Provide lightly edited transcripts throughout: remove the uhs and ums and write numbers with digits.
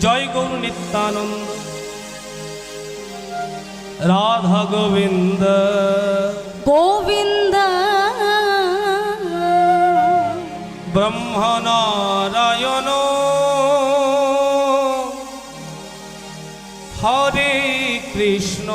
জয় গৌর নিত্যানন্দ রাধা গোবিন্দ গোবিন্দ ব্রহ্ম নারায়ণ হরে কৃষ্ণ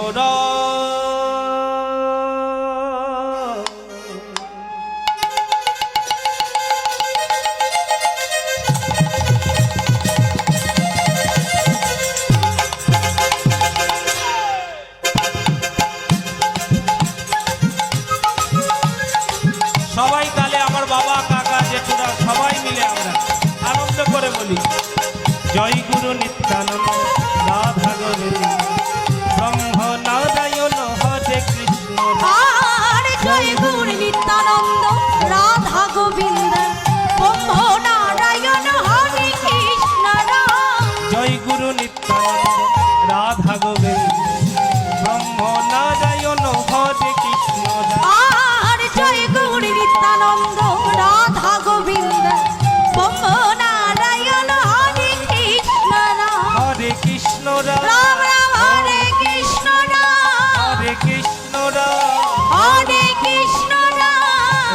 সবাই তাহলে আমার বাবা কাকা জেঠুরা সবাই মিলে আমরা আনন্দ করে বলি জয় গুরু নিত্যানন্দ রাধা গোবিন্দ ব্রহ্ম নারায়ণ হরে কৃষ্ণ আর জয় গুরু নিত্যানন্দ রাধা গোবিন্দ ব্রহ্ম নারায়ণ হরে কৃষ্ণ জয় গুরু নিত্যানন্দ রাধা গোবিন্দ ব্রহ্ম নারায়ণ হরে কৃষ্ণ আর জয় গুরু নিত্যানন্দ রাধা গোবিন্দ ব্রহ্ম নারায়ণ হরে কৃষ্ণ হরে কৃষ্ণ রাম রাম হরে কৃষ্ণ হরে কৃষ্ণ হরে কৃষ্ণ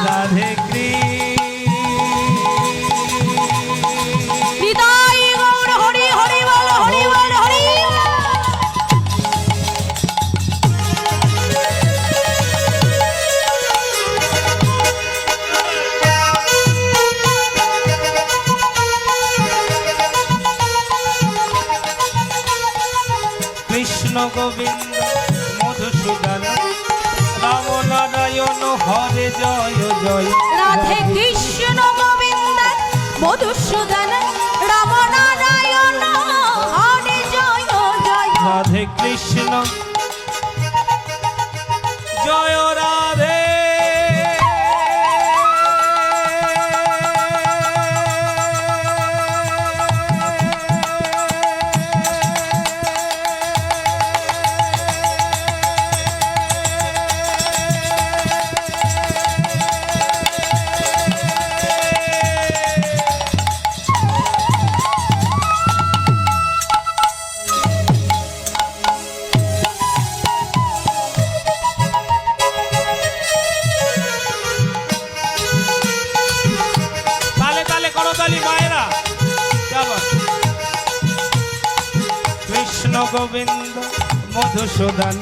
রাধে হৃদয় গৌর হরি হরি বল হরি বল হরি কৃষ্ণ গোবিন্দ মধুসূদন রাম নারায়ণ হরে জয় জয় রাধে কৃষ্ণ গোবিন্দ মধুসূদন রাম নারায়ণ হরে জয় জয় রাধে কৃষ্ণ জয় রাধে করতালি মায়েরা চলো কৃষ্ণ গোবিন্দ মধুসূদন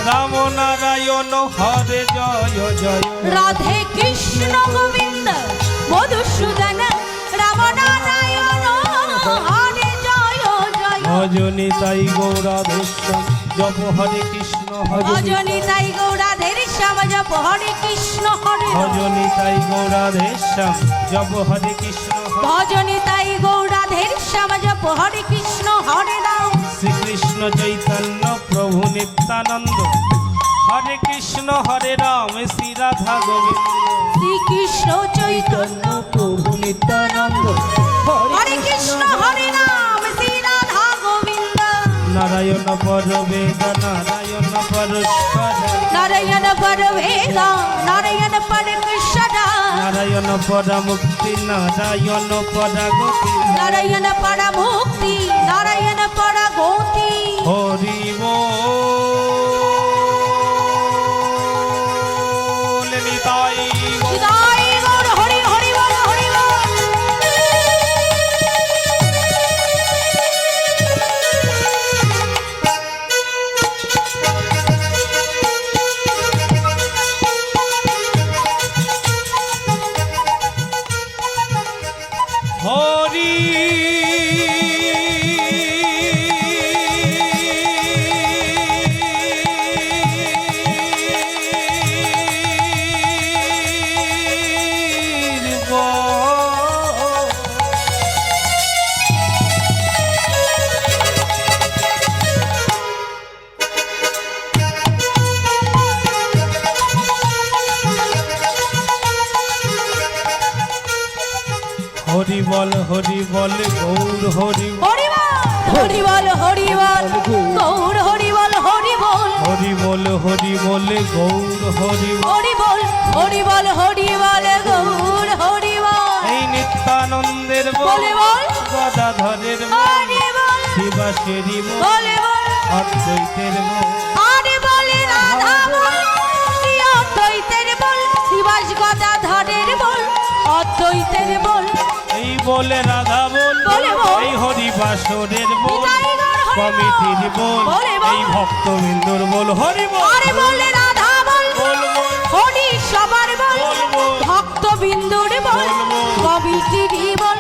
রাম নারায়ণ হরে জয় জয় রাধে কৃষ্ণ গোবিন্দ মধুসূদন রাম নারায়ণ হরে জয় জয় ভজনি তাই গৌরাধেশ্বর জপ হরে কৃষ্ণ ভজনি তাই গৌরাধের শ্যাম জপ হরে কৃষ্ণ হরে ভজনি তাই গৌরাধেশ্বর জপ হরে কৃষ্ণ ভজনি তাই গৌরাধের শ্যাম জপ হরে কৃষ্ণ হরে রাম শ্রীকৃষ্ণ চৈতন্য প্রভু নিত্যানন্দ হরে কৃষ্ণ হরে রাম শ্রী রাধা গোবিন্দ শ্রীকৃষ্ণ চৈতন্য প্রভু নিত্যানন্দ হরে কৃষ্ণ হরে রাম শ্রী রাধা গোবিন্দ নারায়ণ পর বেদ নারায়ণ পরস্পর নারায়ণ পর বেদ নারায়ণ পর কৃষ্ণ নারায়ণ পর মুক্তি নারায়ণ পর গতি নারায়ণ পর মুক্তি নারায়ণ পর গতি হরি বল নিতাই হৃদয় গৌর হরি হরি বল হরি বল হরি হরি বল গৌর হরি হরি বল হরি বল গৌর হরি বল হরি বল হরি বল গৌর হরি হরি বল হরি বল হরি বল গৌর হরি বল এই নিত্যানন্দের বলে বল গদাধরের হরি বল শিবাসেরি মন বলে বল অদ্বৈতের মন আরে বলে রাধা বল কি অদ্বৈতের বল শিবাস গদাধরের বল অদ্বৈতের বল এই বলে রাধা বল বলে বল। এই হরিবাসরের বল নিতাই গৌর হরি বল। কমিটির বল বলে বল। এই ভক্তবৃন্দর বল হরি বল আরে বলে রাধা বল বল বল হরি সবার বল বল বল। ভক্ত বিন্দুর বল বল বল। কবিটির বল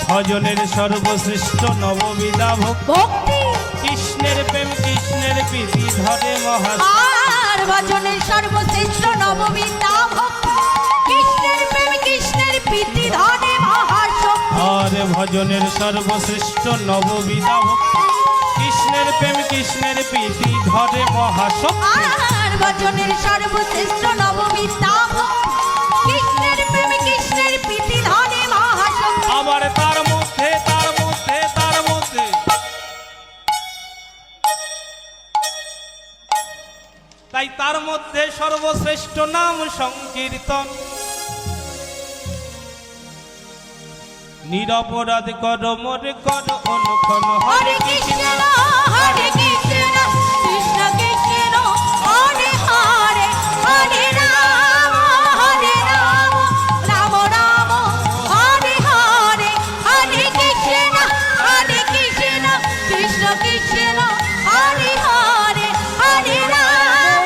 ভজনের সর্বশ্রেষ্ঠ নববিধা ভক্তি ভক্তি কৃষ্ণের প্রেম কৃষ্ণের প্রীতি ধরে মহা আর ভজনের সর্বশ্রেষ্ঠ নববিদ্যা ভক্তি কৃষ্ণের প্রেম কৃষ্ণের প্রীতি ধনে মহাশক্তি আর ভজনের সর্বশ্রেষ্ঠ নববিধা ভক্তি কৃষ্ণের প্রেম কৃষ্ণের প্রীতি ধরে মহাশক্তি আর ভজনের সর্বশ্রেষ্ঠ নববিদ্যা ভক্তি কৃষ্ণের প্রেম কৃষ্ণের প্রীতি ধনে মহাশক্তি আবার তার মধ্যে তাই তার মধ্যে সর্বশ্রেষ্ঠ নাম সংকীর্তন নিরপরাধ কর মোরে কর অনুক্ষণ হরে কৃষ্ণ কৃষ্ণ কৃষ্ণ হরে হরে হরে রাম রাম রাম হরে হরে হরে কৃষ্ণ কৃষ্ণ কৃষ্ণ হরে হরে হরে রাম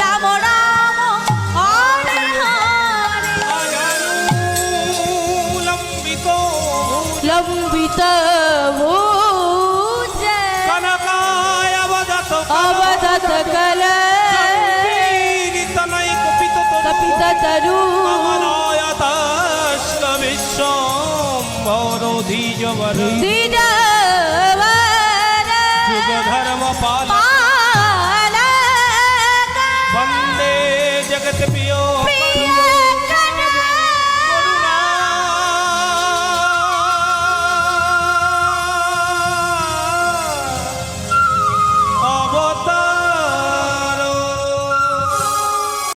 রাম রাম হরে হরে লম্বিত লম্বিত ভুজ কনকায় অবদত অবদত কল তনয় কপিত কপিত তরু কমলায়তস্ক বিশ্বম্ভর ধীজবর দিজবর যুগ ধর্ম পাল